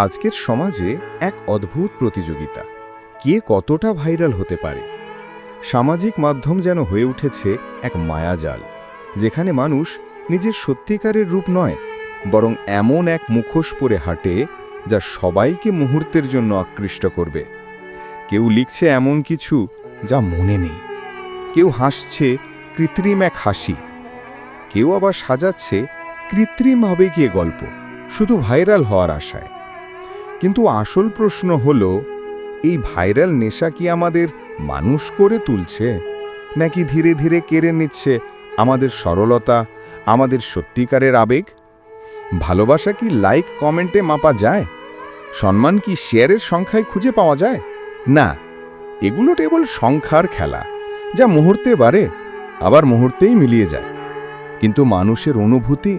আজকের সমাজে এক অদ্ভুত প্রতিযোগিতা, কে কতটা ভাইরাল হতে পারে। সামাজিক মাধ্যম যেন হয়ে উঠেছে এক মায়াজাল, যেখানে মানুষ নিজের সত্যিকারের রূপ নয়, বরং এমন এক মুখোশ পরে হাঁটে যা সবাইকে মুহূর্তের জন্য আকৃষ্ট করবে। কেউ লিখছে এমন কিছু যা মনে নেই, কেউ হাসছে কৃত্রিম এক হাসি, কেউ আবার সাজাচ্ছে কৃত্রিমভাবে গিয়ে গল্প, শুধু ভাইরাল হওয়ার আশায়। কিন্তু আসল প্রশ্ন হলো, এই ভাইরাল নেশা কি আমাদের মানুষ করে তুলছে, নাকি ধীরে ধীরে কেড়ে নিচ্ছে আমাদের সরলতা, আমাদের সত্যিকারের আবেগ? ভালোবাসা কি লাইক কমেন্টে মাপা যায়? সম্মান কি শেয়ারের সংখ্যায় খুঁজে পাওয়া যায়? না, এগুলো কেবল সংখ্যার খেলা, যা মুহূর্তে বাড়ে আবার মুহূর্তেই মিলিয়ে যায়। কিন্তু মানুষের অনুভূতি,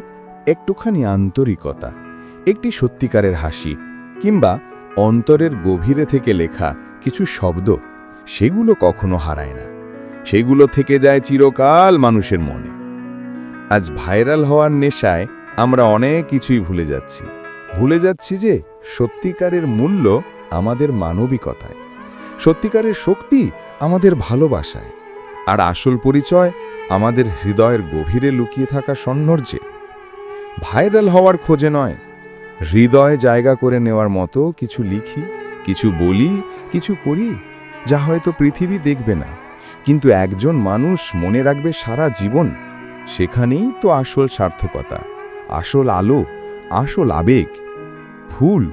একটুখানি আন্তরিকতা, একটি সত্যিকারের হাসি, কিংবা অন্তরের গভীরে থেকে লেখা কিছু শব্দ, সেগুলো কখনো হারায় না। সেগুলো থেকে যায় চিরকাল মানুষের মনে। আজ ভাইরাল হওয়ার নেশায় আমরা অনেক কিছুই ভুলে যাচ্ছি যে সত্যিকারের মূল্য আমাদের মানবিকতায়, সত্যিকারের শক্তি আমাদের ভালোবাসায়, আর আসল পরিচয় আমাদের হৃদয়ের গভীরে লুকিয়ে থাকা সৌন্দর্যে। ভাইরাল হওয়ার খোঁজে নয়, হৃদয়ে জায়গা করে নেওয়ার মতো কিছু লিখি, কিছু বলি, কিছু করি, যা হয়তো পৃথিবী দেখবে না, কিন্তু একজন মানুষ মনে রাখবে সারা জীবন। সেখানেই তো আসল সার্থকতা, আসল আলো, আসল আবেগ। ভুল